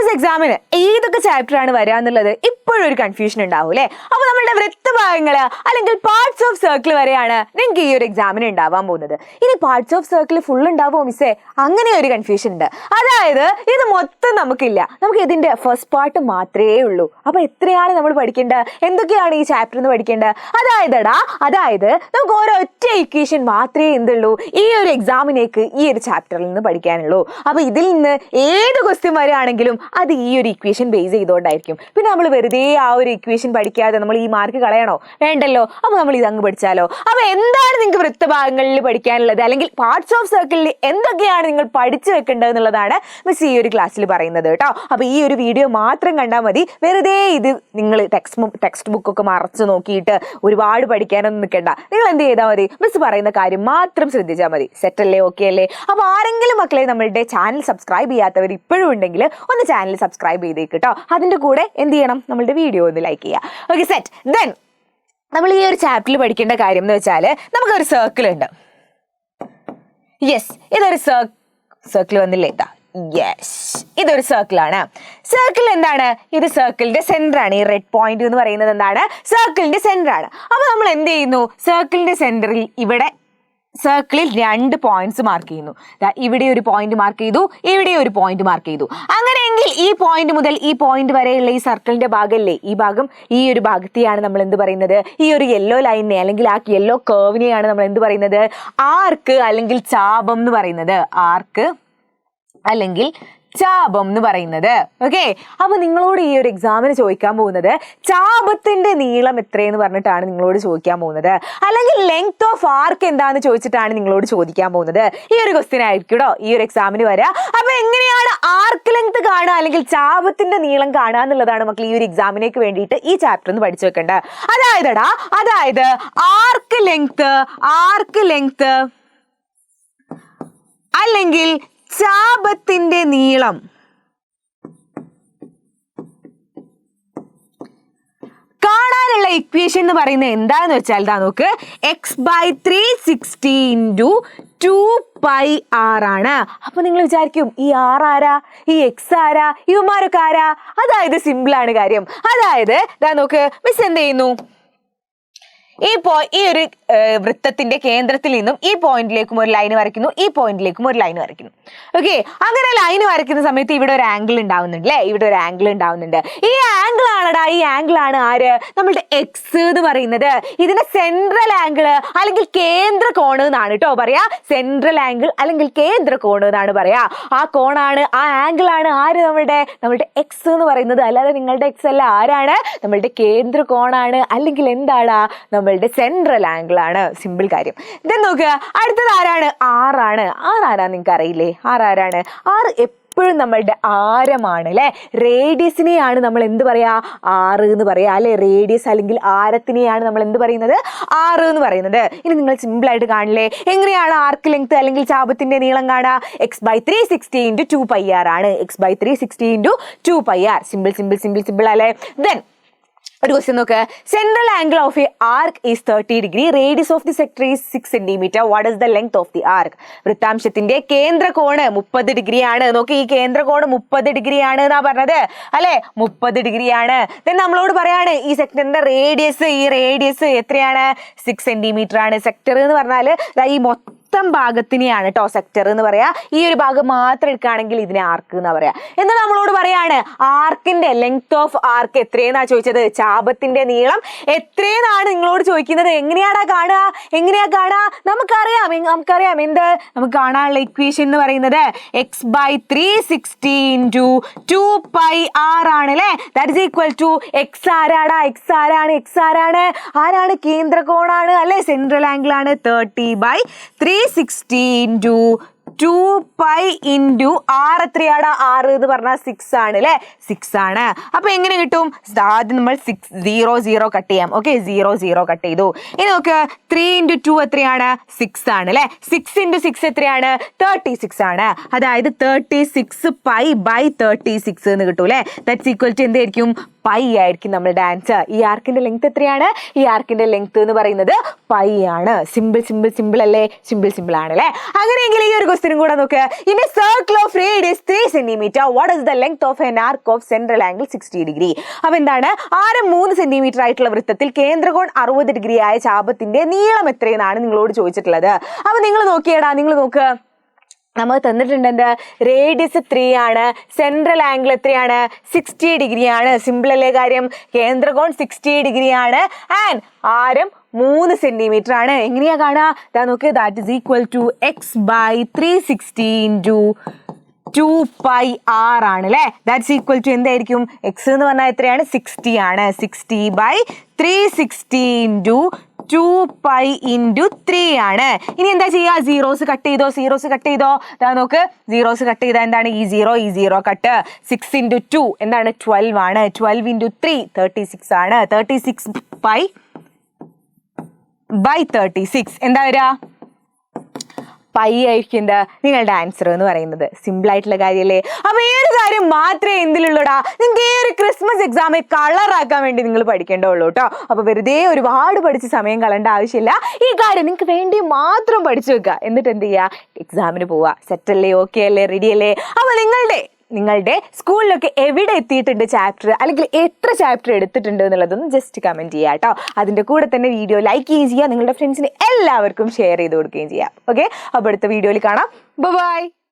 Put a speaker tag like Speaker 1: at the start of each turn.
Speaker 1: Entrance എക്സാമിന് ഏതൊക്കെ chapter ആണ് വരാന്നുള്ളത് ഇപ്പോഴും ഒരു കൺഫ്യൂഷൻ ഉണ്ടാവും അല്ലേ? അപ്പൊ നമ്മളുടെ വൃത്തഭാഗങ്ങള് അല്ലെങ്കിൽ പാർട്സ് ഓഫ് സർക്കിൾ വരെയാണ് നിങ്ങൾക്ക് ഈ ഒരു എക്സാമിന് ഉണ്ടാവാൻ പോകുന്നത്. ഇനി പാർട്സ് ഓഫ് സർക്കിൾ ഫുൾ ഉണ്ടാവുമോ മിസ്സേ? അങ്ങനെ ഒരു കൺഫ്യൂഷൻ ഉണ്ട്. അതായത് ഇത് മൊത്തം നമുക്കില്ല, നമുക്ക് ഇതിന്റെ ഫസ്റ്റ് പാർട്ട് മാത്രമേ ഉള്ളൂ. അപ്പൊ എത്രയാണ് നമ്മൾ പഠിക്കേണ്ടത്? എന്തൊക്കെയാണ് ഈ ചാപ്റ്റർ എന്ന് പഠിക്കേണ്ടത്? അതായത് നമുക്ക് ഒരൊറ്റ ഇക്വേഷൻ മാത്രമേ എന്തുള്ളൂ ഈ ഒരു എക്സാമിനേക്ക് ഈ ഒരു ചാപ്റ്ററിൽ നിന്ന് പഠിക്കാനുള്ളൂ. അപ്പൊ ഇതിൽ നിന്ന് ഏത് ക്വസ്റ്റ്യൻ വരികയാണെങ്കിലും അത് ഈ ഒരു ഇക്വേഷൻ ബേസ് ചെയ്തുകൊണ്ടായിരിക്കും. പിന്നെ നമ്മൾ വെറുതെ ആ ഒരു ഇക്വേഷൻ പഠിക്കാതെ നമ്മൾ ഈ മാർക്ക് കളയണോ? വേണ്ടല്ലോ. അപ്പൊ നമ്മൾ ഇതങ്ങ് പഠിച്ചാലോ. അപ്പൊ എന്താണ് നിങ്ങൾക്ക് വൃത്തഭാഗങ്ങളിൽ പഠിക്കാനുള്ളത്, അല്ലെങ്കിൽ പാർട്സ് ഓഫ് സർക്കിളിൽ എന്തൊക്കെയാണ് നിങ്ങൾ പഠിച്ചു വെക്കേണ്ടത് എന്നുള്ളതാണ് മിസ് ഈ ഒരു ക്ലാസ്സിൽ പറയുന്നത് കേട്ടോ. അപ്പൊ ഈ ഒരു വീഡിയോ മാത്രം കണ്ടാൽ മതി. വെറുതെ ഇത് നിങ്ങൾ ടെക്സ്റ്റ് ബുക്കൊക്കെ മറച്ചു നോക്കിയിട്ട് ഒരുപാട് പഠിക്കാനൊന്നും നിൽക്കണ്ട. നിങ്ങൾ എന്ത് ചെയ്താൽ മതി, മിസ് പറയുന്ന കാര്യം മാത്രം ശ്രദ്ധിച്ചാൽ മതി. സെറ്റ് അല്ലേ? ഓക്കെ അല്ലേ? അപ്പൊ ആരെങ്കിലും മക്കളെ നമ്മളുടെ ചാനൽ സബ്സ്ക്രൈബ് ചെയ്യാത്തവർ ഇപ്പോഴും ഉണ്ടെങ്കിൽ ഒന്ന് ചാനൽ സബ്സ്ക്രൈബ് ചെയ്തേക്ക് കേട്ടോ. അതിന്റെ കൂടെ എന്ത് ചെയ്യണം, നമ്മളുടെ വീഡിയോ ഒന്ന് ലൈക്ക് ചെയ്യുക. Okay, set. ദെൻ നമ്മൾ ഈ ഒരു ചാപ്റ്ററിൽ പഠിക്കേണ്ട കാര്യം എന്ന് വെച്ചാൽ നമുക്കൊരു സർക്കിൾ ഉണ്ട്. യെസ്, ഇതൊരു സർക്കിൾ വന്നില്ലേ? യെസ്, ഇതൊരു സർക്കിളാണ്. സർക്കിൾ എന്താണ്? ഇത് സർക്കിളിന്റെ സെന്റർ ആണ്. ഈ റെഡ് പോയിന്റ് എന്ന് പറയുന്നത് എന്താണ്? സർക്കിളിന്റെ സെന്റർ ആണ്. അപ്പൊ നമ്മൾ എന്ത് ചെയ്യുന്നു? സർക്കിളിന്റെ സെന്ററിൽ ഇവിടെ സർക്കിളിൽ 2 പോയിന്റ്സ് മാർക്ക് ചെയ്യുന്നു. ഇവിടെ ഒരു പോയിന്റ് മാർക്ക് ചെയ്തു, ഇവിടെ ഒരു പോയിന്റ് മാർക്ക് ചെയ്തു. അങ്ങനെയെങ്കിൽ ഈ പോയിന്റ് മുതൽ ഈ പോയിന്റ് വരെയുള്ള ഈ സർക്കിളിന്റെ ഭാഗമല്ലേ ഈ ഭാഗം, ഈ ഒരു ഭാഗത്തെയാണ് നമ്മൾ എന്ത് പറയുന്നത്? ഈ ഒരു യെല്ലോ ലൈനിനെ അല്ലെങ്കിൽ ആ യെല്ലോ കർവിനെയാണ് നമ്മൾ എന്ത് പറയുന്നത്? ആർക്ക് അല്ലെങ്കിൽ ചാപം എന്ന് പറയുന്നത്. ആർക്ക് അല്ലെങ്കിൽ ചാപം എന്ന് പറയുന്നത്. ഓക്കെ, അപ്പൊ നിങ്ങളോട് ഈ ഒരു എക്സാമിന് ചോദിക്കാൻ പോകുന്നത് ചാപത്തിന്റെ നീളം എത്രയെന്ന് പറഞ്ഞിട്ടാണ് നിങ്ങളോട് ചോദിക്കാൻ പോകുന്നത്. അല്ലെങ്കിൽ ലെങ്ത് ഓഫ് ആർക്ക് എന്താന്ന് ചോദിച്ചിട്ടാണ് നിങ്ങളോട് ചോദിക്കാൻ പോകുന്നത്. ഈ ഒരു ക്വസ്റ്റ്യൻ ആയിരിക്കും ഈ ഒരു എക്സാമിന് വരിക. അപ്പൊ എങ്ങനെയാണ് ആർക്ക് ലെങ്ത് കാണുക അല്ലെങ്കിൽ ചാപത്തിന്റെ നീളം കാണുക എന്നുള്ളതാണ് മക്കൾ ഈ ഒരു എക്സാമിനേക്ക് വേണ്ടിയിട്ട് ഈ ചാപ്റ്റർ ഒന്ന് പഠിച്ചു വെക്കേണ്ടത്. അതായത് ആർക്ക് ലെങ്ത് അല്ലെങ്കിൽ ചാപത്തിന്റെ നീളം കാണാനുള്ള ഇക്വേഷൻ എന്ന് പറയുന്നത് എന്താന്ന് വെച്ചാൽ നോക്ക്, x/360 × 2πr ആണ്. അപ്പൊ നിങ്ങൾ വിചാരിക്കും ഈ r ആരാ, ഈ x ആരാ, ഇവന്മാരൊക്കെ ആരാ? അതായത് സിമ്പിൾ ആണ് കാര്യം. അതായത് നോക്ക്, മിസ് എന്ത് ചെയ്യുന്നു? ഈ ഒരു വൃത്തത്തിന്റെ കേന്ദ്രത്തിൽ നിന്നും ഈ പോയിന്റിലേക്കും ഒരു ലൈൻ വരയ്ക്കുന്നു, ഈ പോയിന്റിലേക്കും ഒരു ലൈൻ വരയ്ക്കുന്നു. ഓക്കെ, അങ്ങനെ ലൈൻ വരയ്ക്കുന്ന സമയത്ത് ഇവിടെ ഒരു ആംഗിൾ ഉണ്ടാവുന്നുണ്ട് അല്ലേ? ഇവിടെ ഒരു ആംഗിൾ ഉണ്ടാവുന്നുണ്ട്. ഈ ആംഗിൾ ആണ് ആര്? നമ്മളുടെ എക്സ് എന്ന് പറയുന്നത്. ഇതിന്റെ സെൻട്രൽ ആംഗിൾ അല്ലെങ്കിൽ കേന്ദ്ര കോണ് എന്നാണ് കേട്ടോ പറയാ. സെൻട്രൽ ആംഗിൾ അല്ലെങ്കിൽ കേന്ദ്ര കോണ് എന്നാണ് പറയാ. ആ കോണാണ്, ആ ആംഗിൾ ആണ് ആര്? നമ്മളുടെ എക്സ് എന്ന് പറയുന്നത്. അല്ലാതെ നിങ്ങളുടെ എക്സ് അല്ല. ആരാണ്? നമ്മളുടെ കേന്ദ്ര കോണാണ്, അല്ലെങ്കിൽ എന്താണ്? നമ്മളുടെ സെൻട്രൽ ആംഗിൾ ആണ്. സിമ്പിൾ കാര്യം. ഇതെന്ന് നോക്കുക, അടുത്തത് ആരാണ്? ആറാണ്. ആരാ നിങ്ങൾക്ക് അറിയില്ലേ? ആരാണ്? ആറ് എപ്പോഴും നമ്മളുടെ ആരമാണ് അല്ലെ. റേഡിയസിനെയാണ് നമ്മൾ എന്ത് പറയാ? ആറ് എന്ന് പറയാ അല്ലെ. റേഡിയസ് അല്ലെങ്കിൽ ആരത്തിനെയാണ് നമ്മൾ എന്ത് പറയുന്നത്? ആറ് എന്ന് പറയുന്നത്. ഇനി നിങ്ങൾ സിമ്പിൾ ആയിട്ട് കാണില്ലേ എങ്ങനെയാണ് ആർക്ക് ലെങ്ത് അല്ലെങ്കിൽ ചാപത്തിന്റെ നീളം കാണുക? x/360 × 2πr ആണ്. x/360 × 2πr. സിമ്പിൾ അല്ലേ? ദെൻ ഒരു ക്വസ്റ്റ്യൻ നോക്ക്. Central angle of a arc is 30 degree. Radius of the sector is 6 centimetre. What is the length of the arc? വൃത്താംശത്തിന്റെ കേന്ദ്ര കോണ് 30 ഡിഗ്രി ആണ്. നോക്ക്, ഈ കേന്ദ്ര കോണ് 30 ഡിഗ്രി ആണ് എന്നാ പറഞ്ഞത് അല്ലെ. 30 ഡിഗ്രി ആണ്. നമ്മളോട് പറയാണ് ഈ സെക്ടറിന്റെ റേഡിയസ്. ഈ റേഡിയസ് എത്രയാണ്? 6 സെന്റിമീറ്റർ ആണ്. സെക്ടർ എന്ന് പറഞ്ഞാല് ഈ മൊത്തം ഭാഗത്തിനെയാണ് കേട്ടോ സെക്ടർ എന്ന് പറയാ. ഈ ഒരു ഭാഗം മാത്രം എടുക്കുകയാണെങ്കിൽ ഇതിനെ ആർക്ക് എന്നാ പറയാ. എന്നാൽ നമ്മളോട് പറയാണ് ആർക്കിന്റെ ലെങ്ത് ഓഫ് ആർക്ക് എത്രയെന്നാ ചോദിച്ചത്? ചാപത്തിന്റെ നീളം എത്രയെന്നാണ് നിങ്ങളോട് ചോദിക്കുന്നത്. എങ്ങനെയാ കാണുക? നമുക്കറിയാം എന്ത് നമുക്ക് കാണാനുള്ള ഇക്വേഷൻ എന്ന് പറയുന്നത് x/360 × 2πr ആണ് അല്ലെ. That is equal to x ആരാണ്? കേന്ദ്ര കോണാണ് അല്ലെ. സെൻട്രൽ ആംഗിൾ ആണ്. 30/360 × 2π × r എത്രയാണ്? 6 എന്ന് പറഞ്ഞാൽ 6 ആണ് അല്ലെ. 6 ആണ്. അപ്പൊ എങ്ങനെ കിട്ടും? ആദ്യം നമ്മൾ 0 കട്ട് ചെയ്യാം. ഓക്കെ, 0 കട്ട് ചെയ്തു. ഇനി നോക്ക്, 3 × 2 എത്രയാണ്? 6 ആണ് അല്ലെ. 6 × 6 എത്രയാണ്? 36 ആണ്. അതായത് 36π/36 എന്ന് കിട്ടും അല്ലെ. ദാറ്റ്സ് ഈക്വൽ ടു എന്തായിരിക്കും? π പൈ ആയിരിക്കും നമ്മളുടെ ആൻസർ. ഈ ആർക്കിന്റെ ലെങ്ത് എത്രയാണ്? ഈ ആർക്കിന്റെ ലെങ്ത് എന്ന് പറയുന്നത് പൈ ആണ്. സിമ്പിൾ അല്ലേ? സിമ്പിൾ ആണ് അല്ലേ? അങ്ങനെയെങ്കിൽ ഈ ഒരു ക്വസ്റ്റ്യനും കൂടെ നോക്ക്. In A circle of radius 3 centimetre what is the length of an arc of central angle 60 degree? അപ്പൊ എന്താണ്? ആരം 3 സെന്റിമീറ്റർ ആയിട്ടുള്ള വൃത്തത്തിൽ കേന്ദ്രകോൺ 60 ഡിഗ്രി ആയ ചാപത്തിന്റെ നീളം എത്രയെന്നാണ് നിങ്ങളോട് ചോദിച്ചിട്ടുള്ളത്. അപ്പൊ നിങ്ങൾ നോക്കിയടാ, നിങ്ങൾ നോക്ക്, നമുക്ക് തന്നിട്ടുണ്ട് എന്ത്? റേഡിയസ് 3 ആണ്, സെൻട്രൽ ആംഗിൾ എത്രയാണ്? 60 ഡിഗ്രി ആണ്. സിമ്പിൾ അല്ലേ കാര്യം? കേന്ദ്രകോൺ 60 ഡിഗ്രി ആണ് ആൻഡ് ആരം 3 സെന്റിമീറ്റർ ആണ്. എങ്ങനെയാ കാണുക? ദാ നോക്ക്, that is equal to x/360 into 2πr ആണ് അല്ലേ? ദാറ്റ്സ് ഈക്വൽ ടു എന്തായിരിക്കും? എക്സ് എന്ന് പറഞ്ഞാൽ എത്രയാണ്? 60 ആണ്. 60/360 ഇൻറ്റു 2π ഇൻറ്റു 3 ആണ്. ഇനി എന്താ ചെയ്യുക? സീറോസ് കട്ട് ചെയ്തോ. ഇതാ നോക്ക്, സീറോസ് കട്ട് ചെയ്താൽ എന്താണ്? ഈ സീറോ കട്ട്. 6 ഇൻറ്റു 2 എന്താണ്? 12 ആണ്. 12 ഇൻറ്റു 3 36 ആണ്. 36π/36 എന്താ വരിക? പൈ ആയിരിക്കും എന്താ നിങ്ങളുടെ ആൻസർ എന്ന് പറയുന്നത്. സിമ്പിൾ ആയിട്ടുള്ള കാര്യമല്ലേ? അപ്പൊ ഈ ഒരു കാര്യം മാത്രമേ എന്തിലുള്ളൂടാ, നിങ്ങൾക്ക് ഈ ഒരു ക്രിസ്മസ് എക്സാമിൽ കളറാക്കാൻ വേണ്ടി നിങ്ങൾ പഠിക്കേണ്ടുള്ളൂ കേട്ടോ. അപ്പൊ വെറുതെ ഒരുപാട് പഠിച്ച് സമയം കളയേണ്ട ആവശ്യമില്ല. ഈ കാര്യം നിങ്ങൾക്ക് വേണ്ടി മാത്രം പഠിച്ചു വെക്കുക. എന്നിട്ട് എന്ത് ചെയ്യുക? എക്സാമിന് പോവുക. സെറ്റല്ലേ? ഓക്കെ അല്ലേ? റെഡി അല്ലേ? അപ്പൊ നിങ്ങളുടെ സ്കൂളിലൊക്കെ എവിടെ എത്തിയിട്ടുണ്ട് ചാപ്റ്റർ, അല്ലെങ്കിൽ എത്ര ചാപ്റ്റർ എടുത്തിട്ടുണ്ട് എന്നുള്ളതൊന്ന് ജസ്റ്റ് കമന്റ് ചെയ്യുക കേട്ടോ. അതിന്റെ കൂടെ തന്നെ വീഡിയോ ലൈക്ക് ചെയ്യുകയും ചെയ്യുക, നിങ്ങളുടെ ഫ്രണ്ട്സിന് എല്ലാവർക്കും ഷെയർ ചെയ്ത് കൊടുക്കുകയും ചെയ്യാം. ഓക്കെ, അപ്പോൾ അടുത്ത വീഡിയോയിൽ കാണാം. ബൈ.